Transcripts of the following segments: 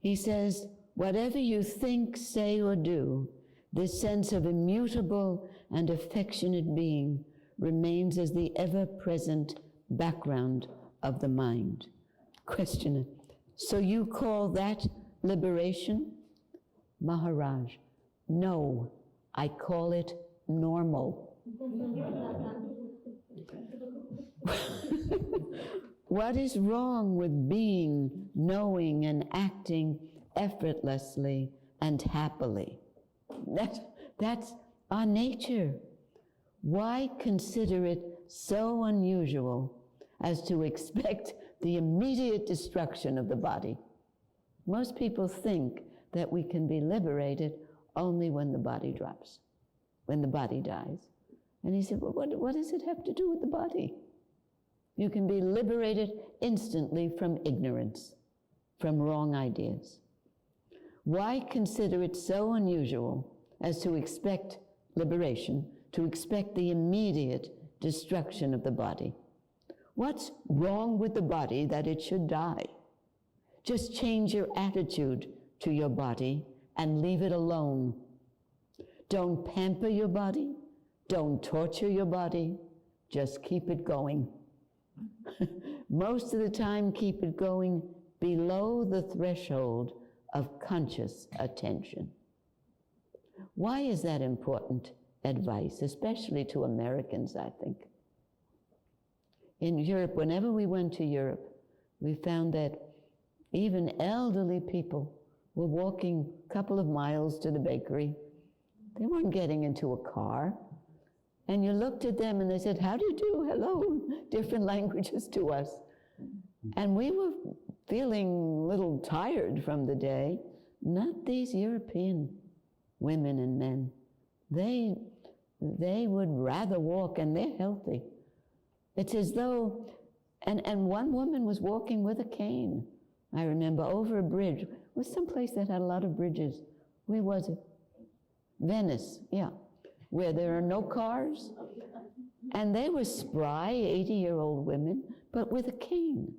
He says, whatever you think, say, or do, this sense of immutable and affectionate being remains as the ever-present background of the mind. Questioner, so you call that liberation? Maharaj, no, I call it normal. What is wrong with being, knowing, and acting effortlessly and happily? That's our nature. Why consider it so unusual as to expect the immediate destruction of the body? Most people think that we can be liberated only when the body drops, when the body dies. And he said, well, what does it have to do with the body? You can be liberated instantly from ignorance, from wrong ideas. Why consider it so unusual as to expect liberation, to expect the immediate destruction of the body? What's wrong with the body that it should die? Just change your attitude to your body and leave it alone. Don't pamper your body. Don't torture your body. Just keep it going. Most of the time, keep it going below the threshold of conscious attention. Why is that important advice, especially to Americans, I think? In Europe, whenever we went to Europe, we found that even elderly people were walking a couple of miles to the bakery. They weren't getting into a car. And you looked at them and they said, how do you do? Hello, different languages to us. And we were feeling a little tired from the day. Not these European women and men. They would rather walk, and they're healthy. It's as though, and one woman was walking with a cane, I remember, over a bridge. It was someplace that had a lot of bridges. Where was it? Venice, yeah. Where there are no cars. And they were spry, 80-year-old women, but with a cane,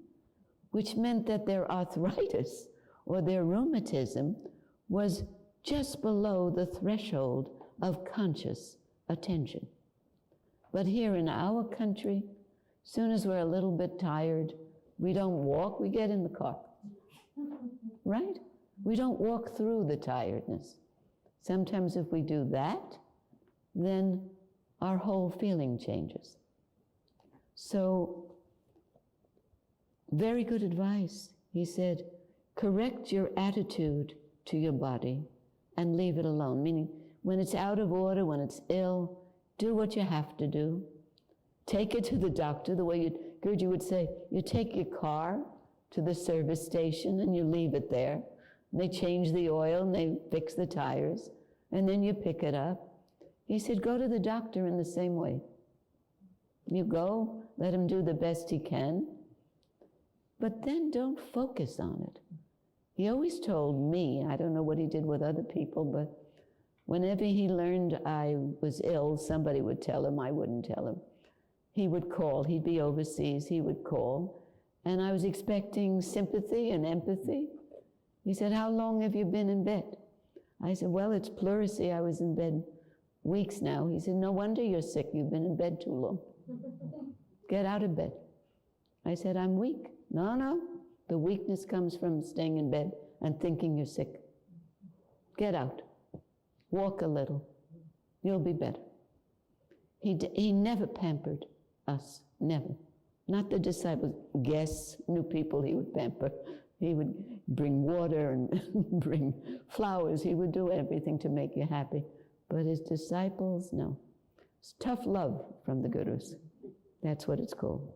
which meant that their arthritis or their rheumatism was just below the threshold of conscious attention. But here in our country, as soon as we're a little bit tired, we don't walk, we get in the car. Right? We don't walk through the tiredness. Sometimes if we do that, then our whole feeling changes. So, very good advice. He said, correct your attitude to your body and leave it alone. Meaning, when it's out of order, when it's ill, do what you have to do. Take it to the doctor, the way Guruji would say, you take your car to the service station and you leave it there. And they change the oil and they fix the tires, and then you pick it up. He said, go to the doctor in the same way. You go, let him do the best he can, but then don't focus on it. He always told me, I don't know what he did with other people, but whenever he learned I was ill, somebody would tell him, I wouldn't tell him. He would call, he'd be overseas, he would call, and I was expecting sympathy and empathy. He said, how long have you been in bed? I said, well, it's pleurisy, I was in bed weeks now. He said, no wonder you're sick, you've been in bed too long. Get out of bed. I said, I'm weak. No, the weakness comes from staying in bed and thinking you're sick. Get out. Walk a little. You'll be better. He never pampered us, never. Not the disciples. Guests, new people he would pamper. He would bring water and bring flowers. He would do everything to make you happy. But his disciples, no. It's tough love from the gurus. That's what it's called.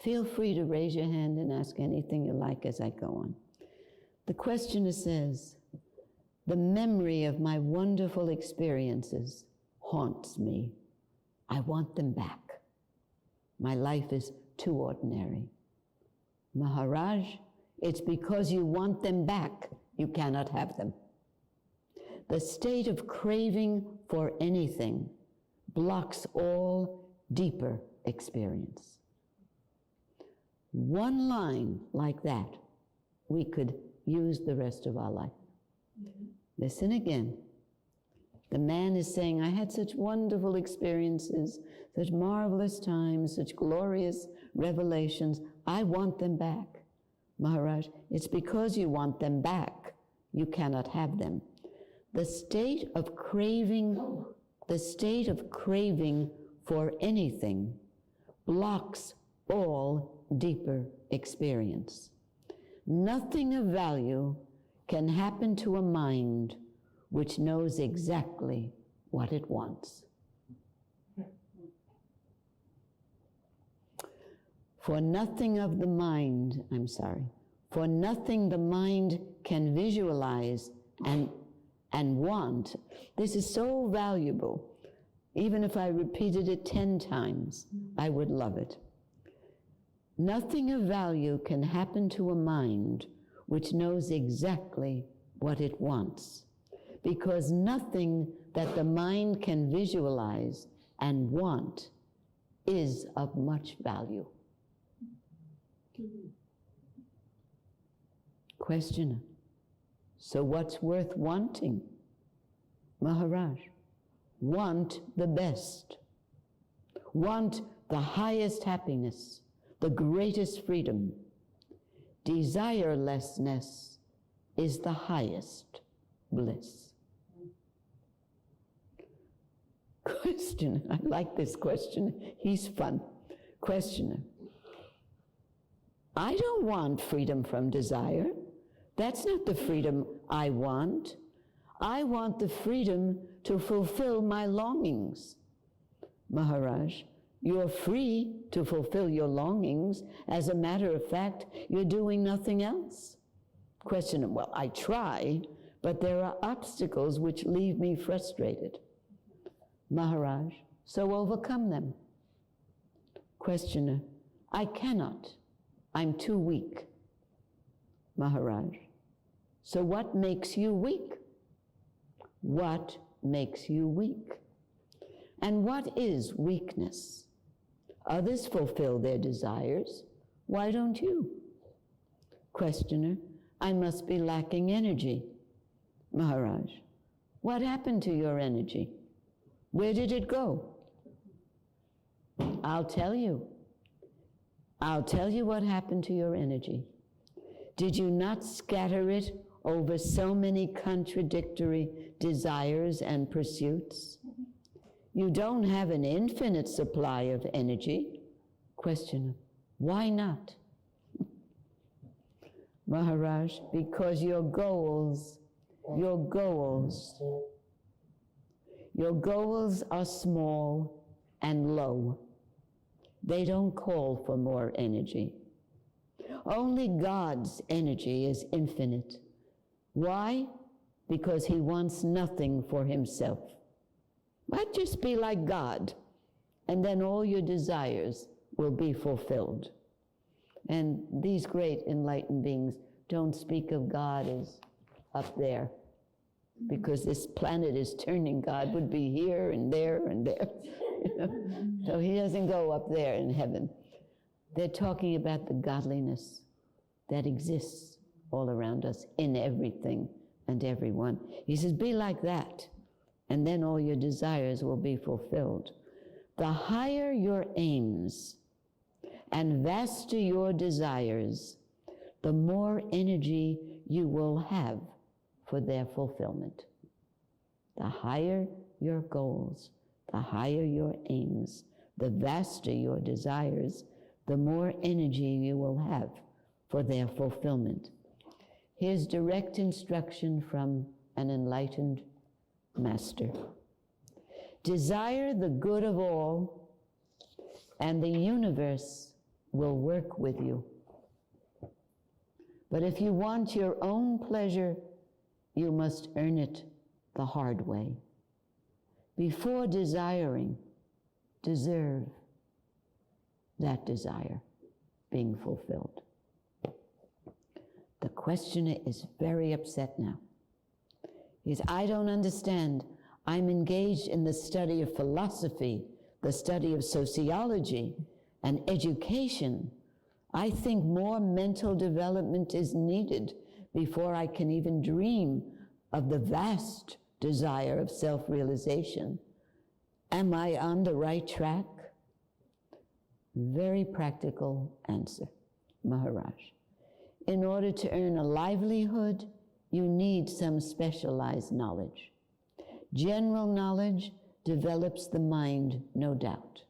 Feel free to raise your hand and ask anything you like as I go on. The questioner says, the memory of my wonderful experiences haunts me. I want them back. My life is too ordinary. Maharaj, it's because you want them back, you cannot have them. The state of craving for anything blocks all deeper experience. One line like that, we could use the rest of our life. Listen again. The man is saying, I had such wonderful experiences, such marvelous times, such glorious revelations. I want them back. Maharaj, it's because you want them back, you cannot have them. The state of craving for anything blocks all deeper experience. Nothing of value can happen to a mind which knows exactly what it wants. For nothing the mind can visualize and want. This is so valuable. Even if I repeated it 10 times, I would love it. Nothing of value can happen to a mind which knows exactly what it wants, because nothing that the mind can visualize and want is of much value. Questioner, so what's worth wanting? Maharaj, want the best. Want the highest happiness, the greatest freedom. Desirelessness is the highest bliss. Questioner, I like this questioner. He's fun. Questioner, I don't want freedom from desire. That's not the freedom I want. I want the freedom to fulfill my longings. Maharaj, you're free to fulfill your longings. As a matter of fact, you're doing nothing else. Questioner, well, I try, but there are obstacles which leave me frustrated. Maharaj, so overcome them. Questioner, I cannot. I'm too weak. Maharaj, so what makes you weak? What makes you weak? And what is weakness? Others fulfill their desires. Why don't you? Questioner, I must be lacking energy. Maharaj, what happened to your energy? Where did it go? I'll tell you. I'll tell you what happened to your energy. Did you not scatter it over so many contradictory desires and pursuits? You don't have an infinite supply of energy. Questioner, why not? Maharaj, because your goals are small and low. They don't call for more energy. Only God's energy is infinite. Why? Because he wants nothing for himself. But just be like God, and then all your desires will be fulfilled. And these great enlightened beings don't speak of God as up there, because this planet is turning. God would be here and there and there. So he doesn't go up there in heaven. They're talking about the godliness that exists all around us in everything and everyone. He says, be like that, and then all your desires will be fulfilled. The higher your aims and vaster your desires, the more energy you will have for their fulfillment. The higher your goals, the higher your aims, the vaster your desires, the more energy you will have for their fulfillment. Here's direct instruction from an enlightened master. Desire the good of all, and the universe will work with you. But if you want your own pleasure, you must earn it the hard way. Before desiring, deserve that desire being fulfilled. The questioner is very upset now. He says, I don't understand. I'm engaged in the study of philosophy, the study of sociology, and education. I think more mental development is needed before I can even dream of the vast desire of self-realization. Am I on the right track? Very practical answer, Maharaj. In order to earn a livelihood, you need some specialized knowledge. General knowledge develops the mind, no doubt.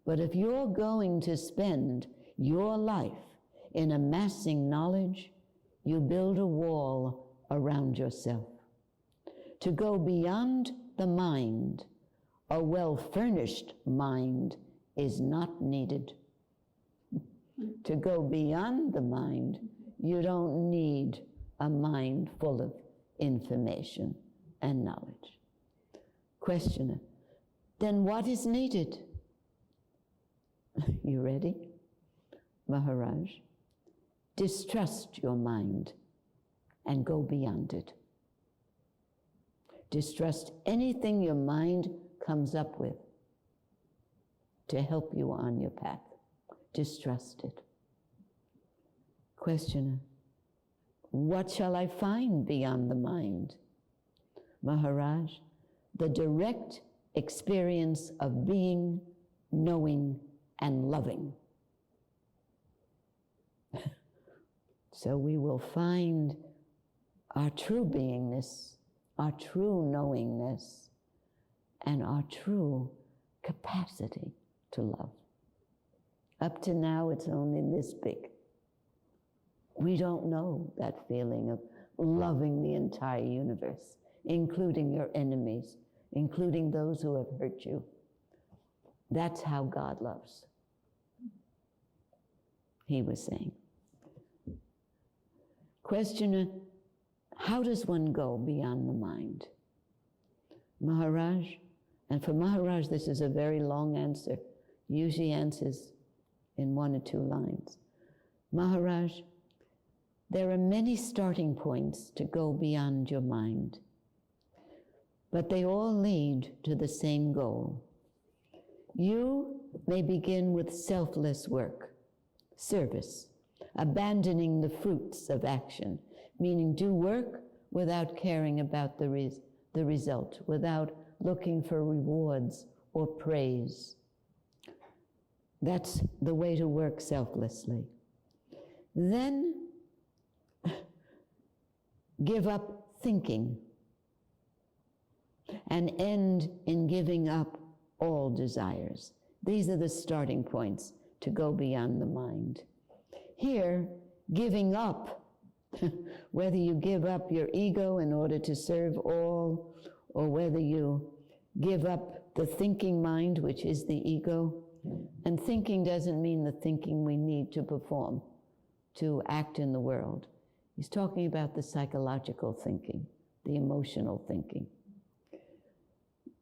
But if you're going to spend your life in amassing knowledge, you build a wall around yourself. To go beyond the mind, a well-furnished mind is not needed. To go beyond the mind, you don't need a mind full of information and knowledge. Questioner, then what is needed? You ready? Maharaj, distrust your mind and go beyond it. Distrust anything your mind comes up with to help you on your path. Distrust it. Questioner, what shall I find beyond the mind? Maharaj, the direct experience of being, knowing, and loving. So we will find our true beingness, our true knowingness, and our true capacity to love. Up to now, it's only this big. We don't know that feeling of loving the entire universe, including your enemies, including those who have hurt you. That's how God loves. He was saying. Questioner, how does one go beyond the mind? Maharaj, and for Maharaj this is a very long answer, usually answers in 1 or 2 lines. Maharaj, there are many starting points to go beyond your mind, but they all lead to the same goal. You may begin with selfless work, service, abandoning the fruits of action, meaning do work without caring about the result, without looking for rewards or praise. That's the way to work selflessly. Then give up thinking and end in giving up all desires. These are the starting points to go beyond the mind. Here, giving up, whether you give up your ego in order to serve all, or whether you give up the thinking mind, which is the ego. And thinking doesn't mean the thinking we need to perform, to act in the world. He's talking about the psychological thinking, the emotional thinking.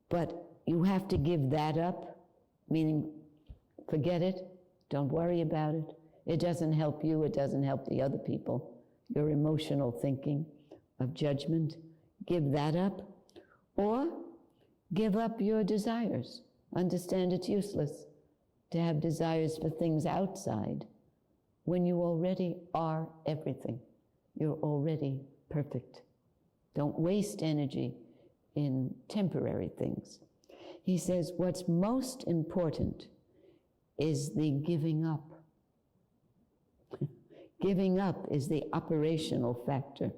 But you have to give that up, meaning forget it, don't worry about it. It doesn't help you, it doesn't help the other people. Your emotional thinking of judgment, give that up. Or give up your desires. Understand it's useless to have desires for things outside when you already are everything. You're already perfect. Don't waste energy in temporary things. He says what's most important is the giving up. Giving up is the operational factor.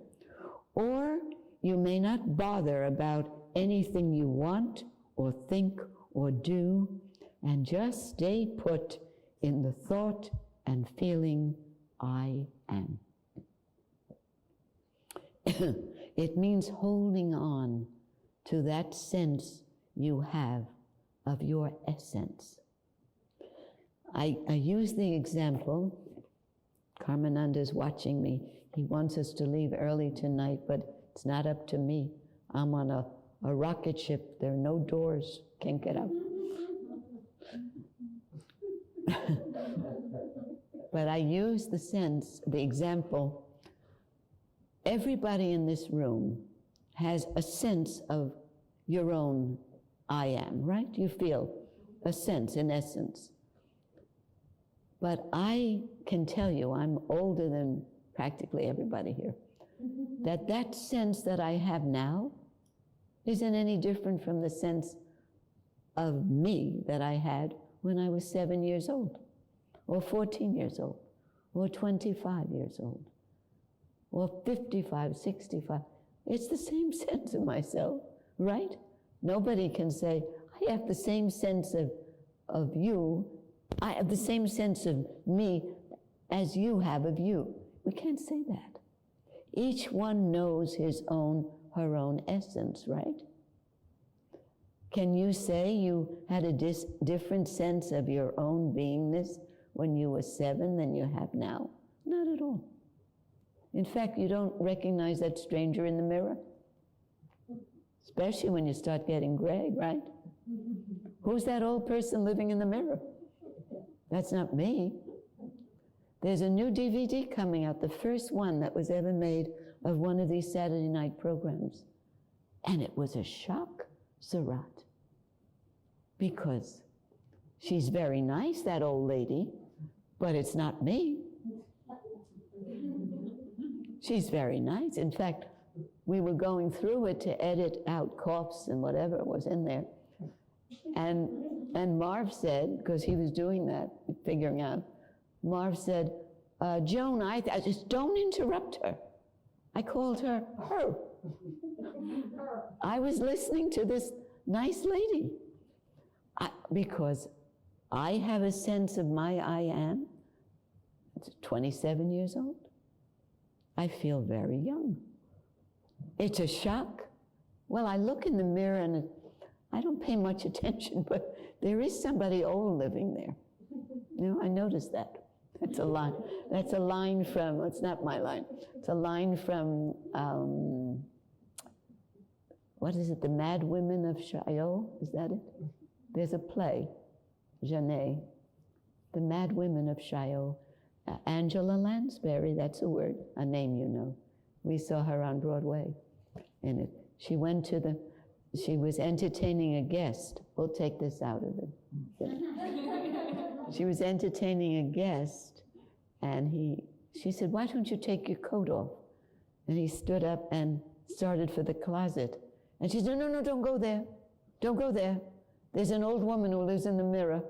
Or you may not bother about anything you want or think or do, and just stay put in the thought and feeling, I am. It means holding on to that sense you have of your essence. I use the example, Karmananda's watching me. He wants us to leave early tonight, but it's not up to me. I'm on a rocket ship. There are no doors. Can't get up. But I use the example. Everybody in this room has a sense of your own I am, right? You feel a sense, in essence. But I can tell you, I'm older than practically everybody here. that sense that I have now isn't any different from the sense of me that I had when I was 7 years old, or 14 years old, or 25 years old, or 55, 65. It's the same sense of myself, right? Nobody can say, I have the same sense of you, I have the same sense of me as you have of you. We can't say that. Each one knows his own, her own essence, right? Can you say you had a different sense of your own beingness when you were 7 than you have now? Not at all. In fact, you don't recognize that stranger in the mirror, especially when you start getting gray, right? Who's that old person living in the mirror? That's not me. There's a new DVD coming out, the first one that was ever made of one of these Saturday night programs. And it was a shock, Sarat, because she's very nice, that old lady, but it's not me. She's very nice. In fact, we were going through it to edit out coughs and whatever was in there. And Marv said, because he was doing that, figuring out, Marv said, Joan, I just don't interrupt her. I called her. I was listening to this nice lady. Because I have a sense of my I am. It's 27 years old. I feel very young. It's a shock. Well, I look in the mirror and I don't pay much attention, but there is somebody old living there. You know, I noticed that. That's a line. That's a line from, it's not my line. It's a line from, what is it, The Mad Women of Chaillot? Is that it? There's a play, Genet, The Mad Women of Chaillot. Angela Lansbury, that's a word, a name you know. We saw her on Broadway in it. She went to she was entertaining a guest. We'll take this out of it. She was entertaining a guest, and she said, why don't you take your coat off? And he stood up and started for the closet. And she said, no, don't go there. Don't go there. There's an old woman who lives in the mirror.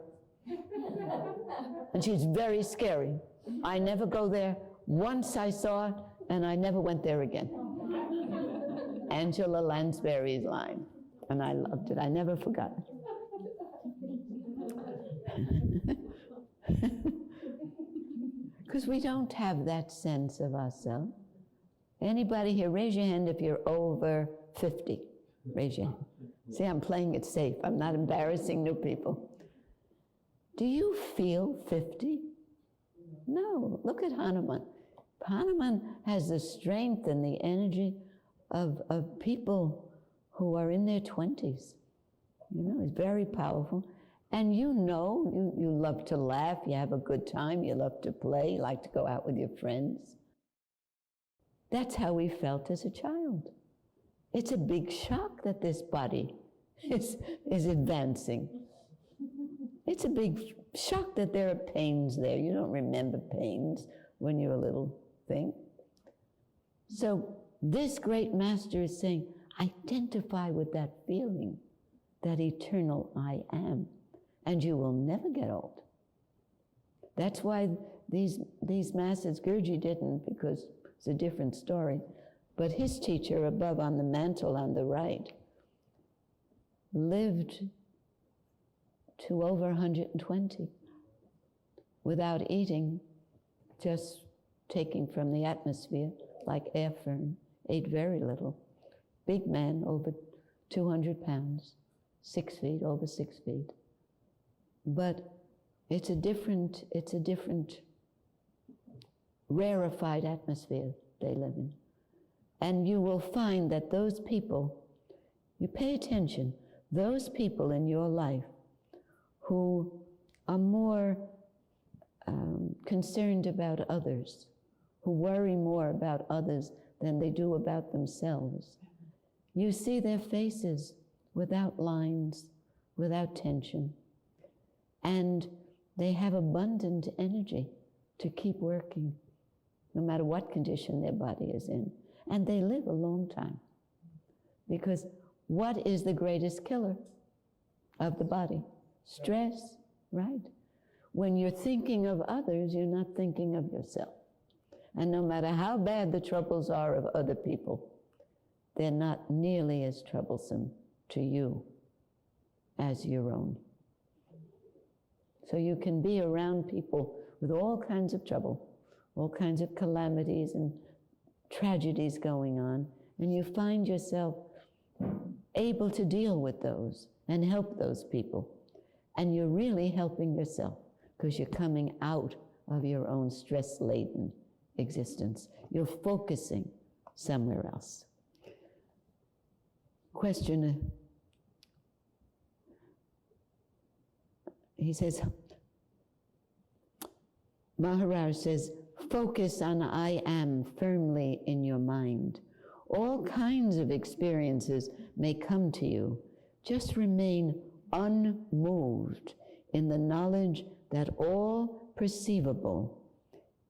And she's very scary. I never go there. Once I saw it, and I never went there again. Angela Lansbury's line. And I loved it. I never forgot it. Because we don't have that sense of ourselves. Anybody here, raise your hand if you're over 50. Raise your hand. See, I'm playing it safe. I'm not embarrassing new people. Do you feel 50? No. Look at Hanuman. Hanuman has the strength and the energy of people who are in their 20s. You know, he's very powerful. And you know, you love to laugh, you have a good time, you love to play, you like to go out with your friends. That's how we felt as a child. It's a big shock that this body is advancing. It's a big shock that there are pains there. You don't remember pains when you're a little thing. So this great master is saying, identify with that feeling, that eternal I am, and you will never get old. That's why these masters, Gurji didn't, because it's a different story, but his teacher above on the mantle on the right lived to over 120 without eating, just taking from the atmosphere like air fern, ate very little. Big man, over 200 pounds, 6 feet, over 6 feet. But it's a different rarefied atmosphere they live in. And you will find that those people, you pay attention, those people in your life who are more concerned about others, who worry more about others than they do about themselves. You see their faces without lines, without tension, and they have abundant energy to keep working, no matter what condition their body is in. and they live a long time. Because what is the greatest killer of the body? Stress, right? When you're thinking of others, you're not thinking of yourself. And no matter how bad the troubles are of other people, they're not nearly as troublesome to you as your own. So you can be around people with all kinds of trouble, all kinds of calamities and tragedies going on, and you find yourself able to deal with those and help those people. And you're really helping yourself because you're coming out of your own stress-laden existence. You're focusing somewhere else. Questioner, he says, Maharaj says, focus on I am firmly in your mind. All kinds of experiences may come to you. Just remain unmoved in the knowledge that all perceivable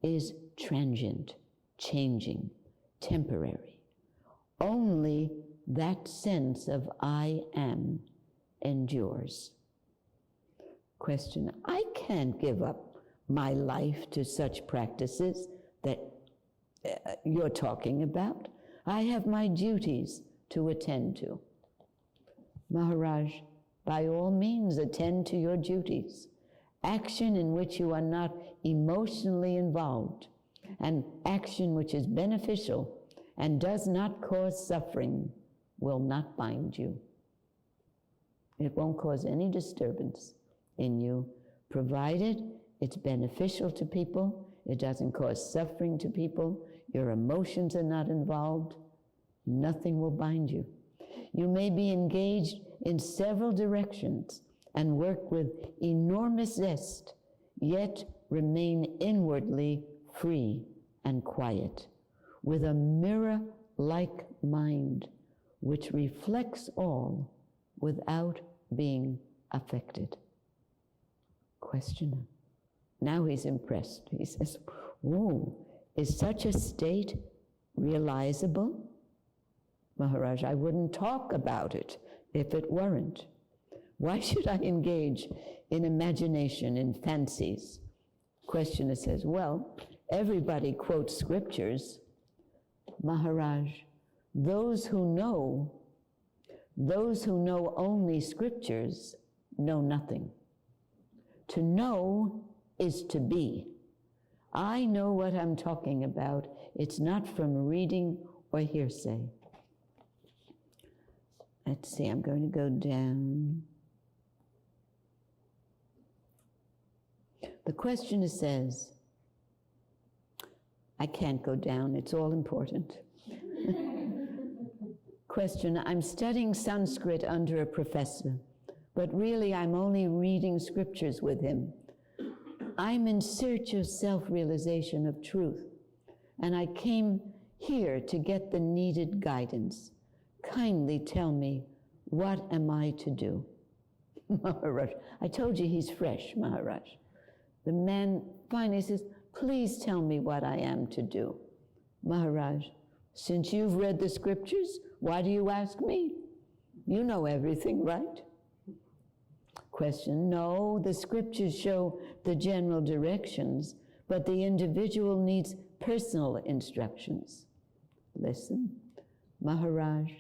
is transient, changing, temporary. Only that sense of I am endures. Question, I can't give up my life to such practices that you're talking about. I have my duties to attend to. Maharaj, by all means attend to your duties. Action in which you are not emotionally involved, and action which is beneficial and does not cause suffering will not bind you. It won't cause any disturbance in you, provided it's beneficial to people, it doesn't cause suffering to people, your emotions are not involved, nothing will bind you. You may be engaged in several directions and work with enormous zest, yet remain inwardly free and quiet, with a mirror-like mind which reflects all without being affected. Questioner. Now he's impressed. He says, "Ooh, is such a state realizable?" Maharaj, I wouldn't talk about it if it weren't. Why should I engage in imagination, in fancies? Questioner says, well, everybody quotes scriptures. Maharaj, those who know only scriptures know nothing. To know is to be. I know what I'm talking about. It's not from reading or hearsay. Let's see, I'm going to go down. The questioner says, I can't go down, it's all important. Questioner, I'm studying Sanskrit under a professor, but really I'm only reading scriptures with him. I'm in search of self-realization of truth, and I came here to get the needed guidance. Kindly tell me, what am I to do? Maharaj, I told you he's fresh, Maharaj. The man finally says, please tell me what I am to do. Maharaj, since you've read the scriptures, why do you ask me? You know everything, right? Question, no, the scriptures show the general directions, but the individual needs personal instructions. Listen, Maharaj,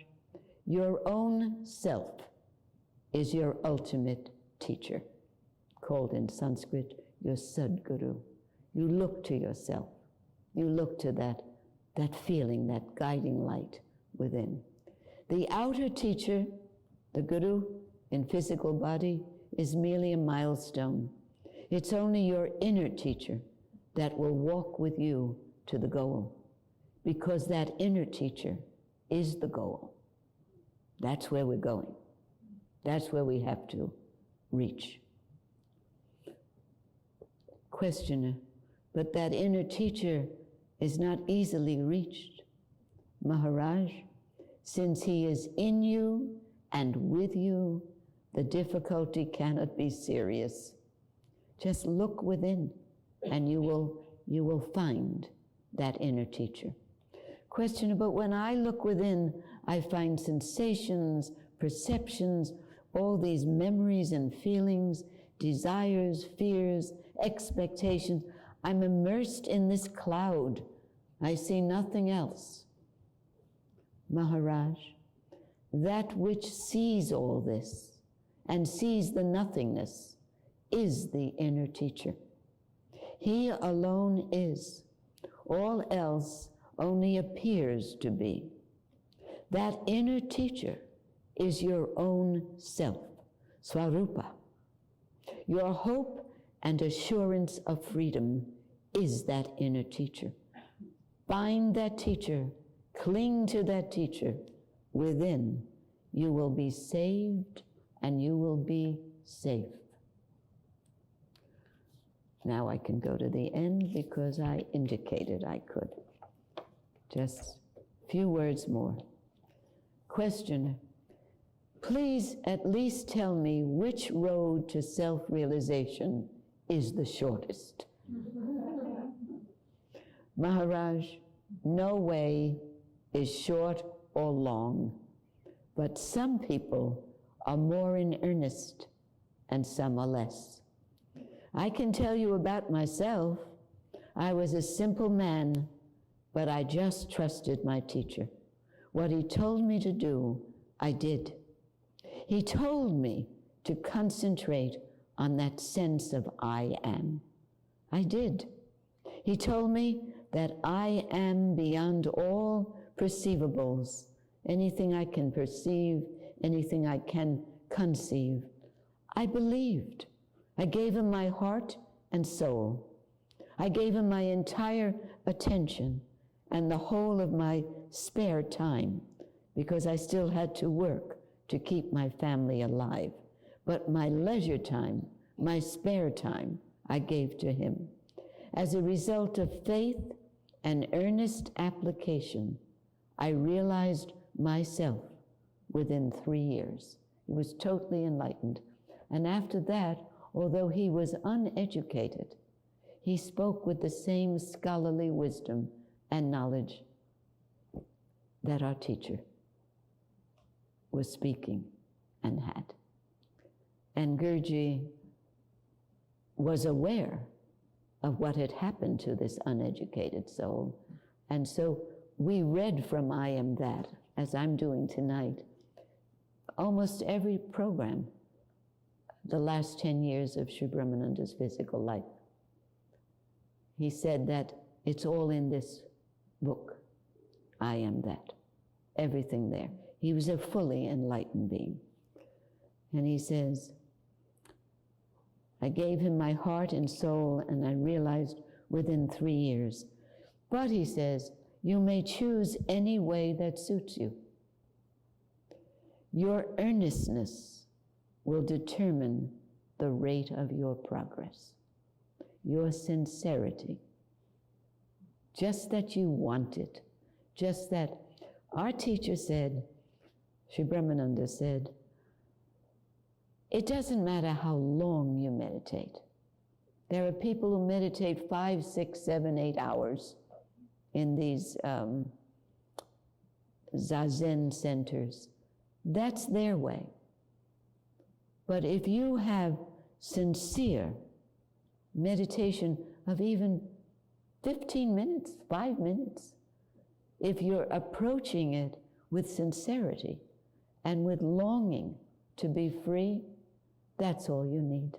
your own self is your ultimate teacher, called in Sanskrit your Sadguru. You look to yourself. You look to that feeling, that guiding light within. The outer teacher, the Guru in physical body, is merely a milestone. It's only your inner teacher that will walk with you to the goal, because that inner teacher is the goal. That's where we're going. That's where we have to reach. Questioner, but that inner teacher is not easily reached. Maharaj, since he is in you and with you, the difficulty cannot be serious. Just look within and you will find that inner teacher. Question, but when I look within, I find sensations, perceptions, all these memories and feelings, desires, fears, expectations. I'm immersed in this cloud. I see nothing else. Maharaj, that which sees all this and sees the nothingness is the inner teacher. He alone is. All else only appears to be. That inner teacher is your own self, Swarupa. Your hope and assurance of freedom is that inner teacher. Find that teacher, cling to that teacher. Within, you will be saved and you will be safe. Now I can go to the end because I indicated I could. Just a few words more. Questioner, please at least tell me which road to self-realization is the shortest. Maharaj, no way is short or long, but some people are more in earnest and some are less. I can tell you about myself. I was a simple man, but I just trusted my teacher. What he told me to do, I did. He told me to concentrate on that sense of I am. I did. He told me that I am beyond all perceivables, anything I can perceive, anything I can conceive. I believed. I gave him my heart and soul. I gave him my entire attention and the whole of my spare time, because I still had to work to keep my family alive. But my leisure time, my spare time, I gave to him. As a result of faith and earnest application, I realized myself within 3 years. He was totally enlightened. And after that, although he was uneducated, he spoke with the same scholarly wisdom and knowledge that our teacher was speaking and had. And Gurji was aware of what had happened to this uneducated soul. And so we read from I Am That, as I'm doing tonight, almost every program, the last 10 years of Sri Brahmananda's physical life. He said that it's all in this book, I Am That, everything there. He was a fully enlightened being. And he says, I gave him my heart and soul, and I realized within 3 years. But he says, you may choose any way that suits you. Your earnestness will determine the rate of your progress, your sincerity. Just that you want it, just that. Our teacher said, Sri Brahmananda said, it doesn't matter how long you meditate. There are people who meditate 5, 6, 7, 8 hours in these Zazen centers. That's their way. But if you have sincere meditation of even 15 minutes, 5 minutes, if you're approaching it with sincerity and with longing to be free, that's all you need.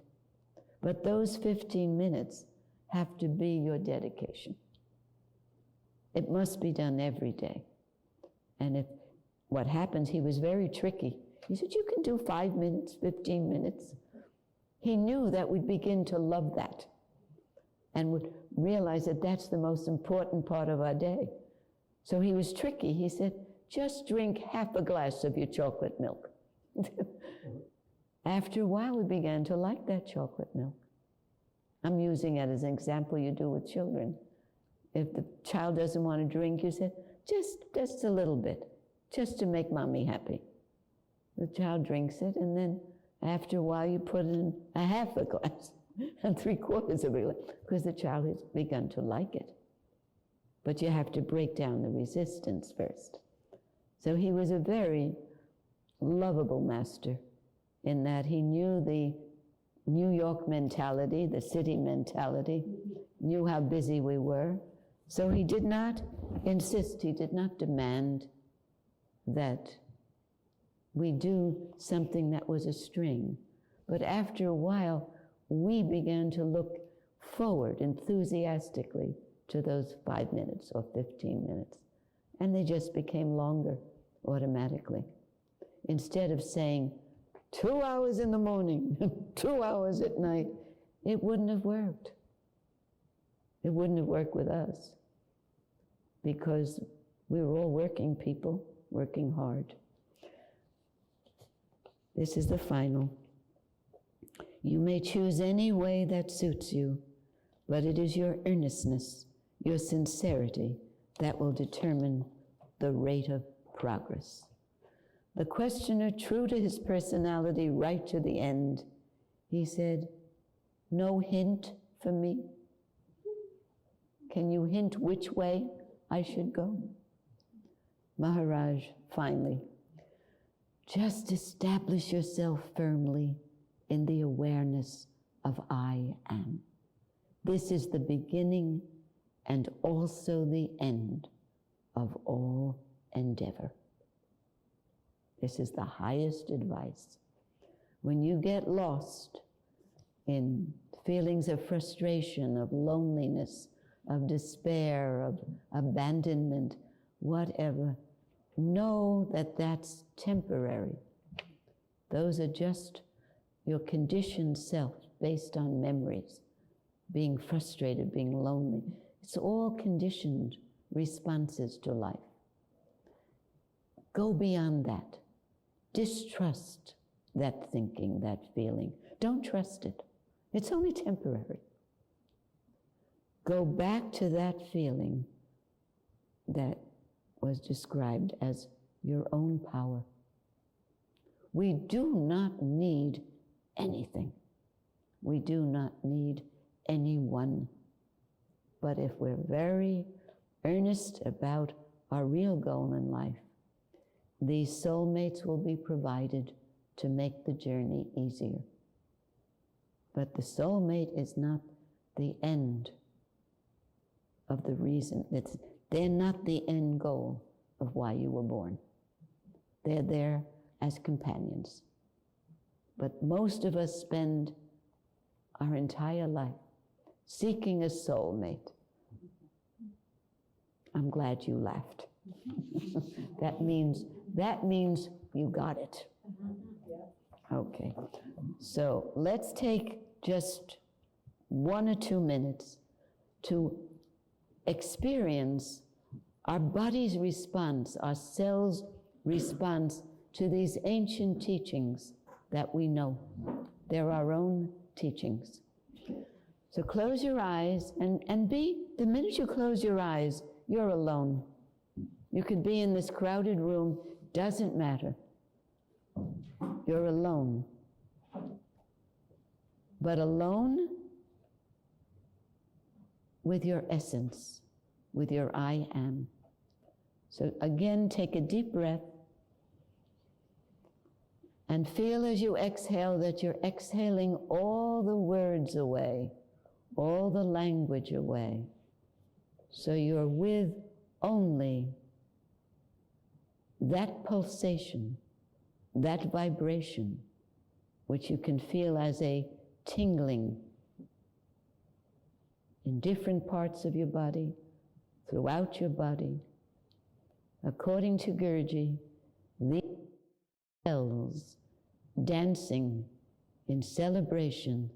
But those 15 minutes have to be your dedication. It must be done every day. And if what happens, he was very tricky. He said, you can do 5 minutes, 15 minutes. He knew that we'd begin to love that and would realize that that's the most important part of our day. So he was tricky. He said, just drink half a glass of your chocolate milk. After a while, we began to like that chocolate milk. I'm using it as an example you do with children. If the child doesn't want to drink, you say, just a little bit, just to make mommy happy. The child drinks it, and then after a while, you put in a half a glass and 3/4 of a glass, because the child has begun to like it. but you have to break down the resistance first. So he was a very lovable master in that he knew the New York mentality, the city mentality, knew how busy we were. So he did not insist, he did not demand that we do something that was a strain. But after a while, we began to look forward enthusiastically to those 5 minutes or 15 minutes. And they just became longer automatically. Instead of saying 2 hours in the morning, 2 hours at night, it wouldn't have worked. It wouldn't have worked with us because we were all working people, working hard. This is the final. You may choose any way that suits you, but it is your earnestness, your sincerity, that will determine the rate of progress. The questioner, true to his personality right to the end, he said, no hint for me? Can you hint which way I should go? Maharaj, finally, just establish yourself firmly in the awareness of I am. This is the beginning and also the end of all endeavor. This is the highest advice. When you get lost in feelings of frustration, of loneliness, of despair, of abandonment, whatever, know that that's temporary. Those are just your conditioned self based on memories, being frustrated, being lonely. It's all conditioned responses to life. Go beyond that. Distrust that thinking, that feeling. Don't trust it. It's only temporary. Go back to that feeling that was described as your own power. We do not need anything. We do not need anyone. But if we're very earnest about our real goal in life, these soulmates will be provided to make the journey easier. But the soulmate is not the end of the reason. They're not the end goal of why you were born. They're there as companions. But most of us spend our entire life seeking a soulmate. I'm glad you laughed. That means you got it. Okay. So let's take just 1 or 2 minutes to experience our body's response, our cells' response to these ancient teachings that we know. They're our own teachings. So close your eyes and the minute you close your eyes, you're alone. You could be in this crowded room, doesn't matter. You're alone. But alone with your essence, with your I am. So again, take a deep breath and feel as you exhale that you're exhaling all the words away, all the language away. So you're with only that pulsation, that vibration, which you can feel as a tingling in different parts of your body, throughout your body. According to Gurji, these cells dancing in celebration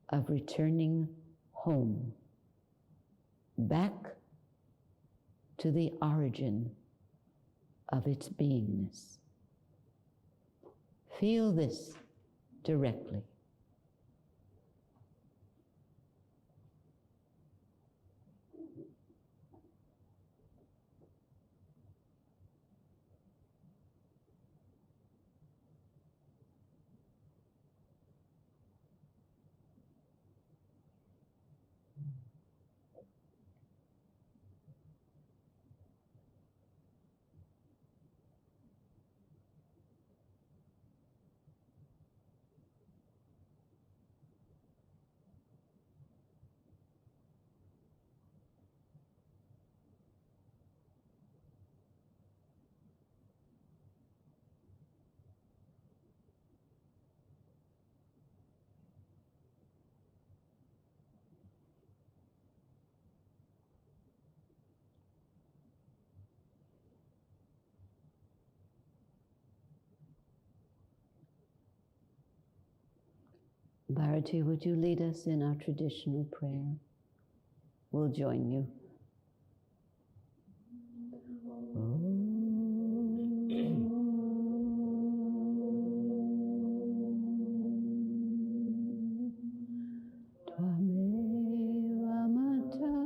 of returning home, back to the origin of its beingness. Feel this directly. Bharati, would you lead us in our traditional prayer? We'll join you. Tvameva mata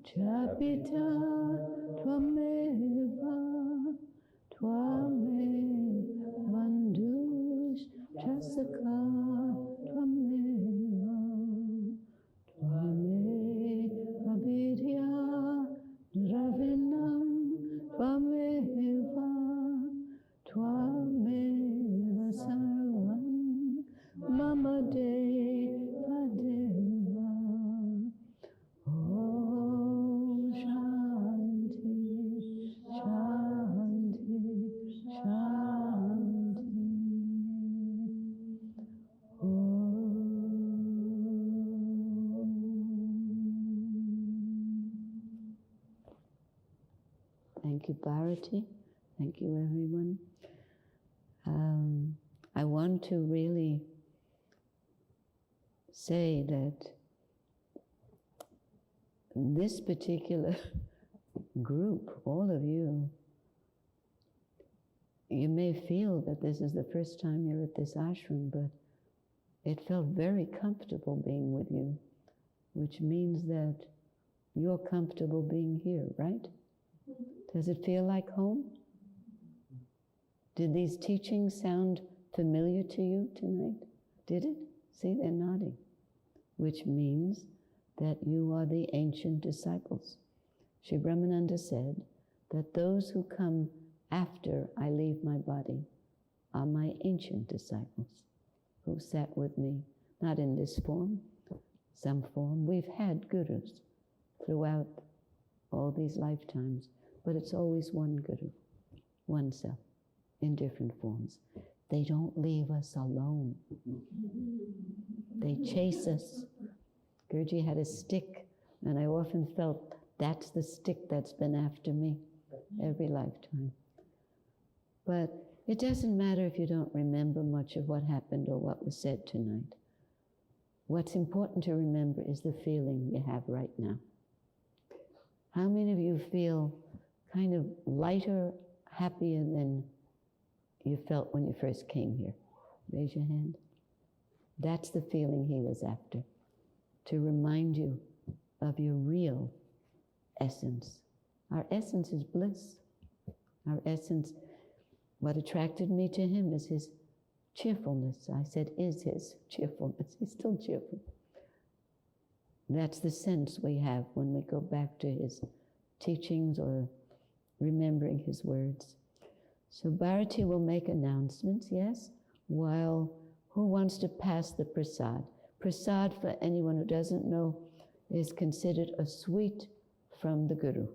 chapita tvameva bandhush chasaka tvameva vidya ravinam tvameva sarvam mama deva deva. Om Shanti Shanti Shanti. Thank you, Bharati. Thank you, everyone. I want to really say that this particular group, all of you, you may feel that this is the first time you're at this ashram, but it felt very comfortable being with you, which means that you're comfortable being here, right? Does it feel like home? Did these teachings sound familiar to you tonight? Did it? See, they're nodding, which means that you are the ancient disciples. Sri Brahmananda said that those who come after I leave my body are my ancient disciples who sat with me, not in this form, some form. We've had gurus throughout all these lifetimes, but it's always one guru, one self, in different forms. They don't leave us alone. They chase us. Guruji had a stick, and I often felt that's the stick that's been after me every lifetime. But it doesn't matter if you don't remember much of what happened or what was said tonight. What's important to remember is the feeling you have right now. How many of you feel kind of lighter, happier than you felt when you first came here? Raise your hand. That's the feeling he was after, to remind you of your real essence. Our essence is bliss. Our essence, what attracted me to him is his cheerfulness. I said, is his cheerfulness. He's still cheerful. That's the sense we have when we go back to his teachings or remembering his words. So Bharati will make announcements, yes, while who wants to pass the prasad? Prasad, for anyone who doesn't know, is considered a sweet from the Guru.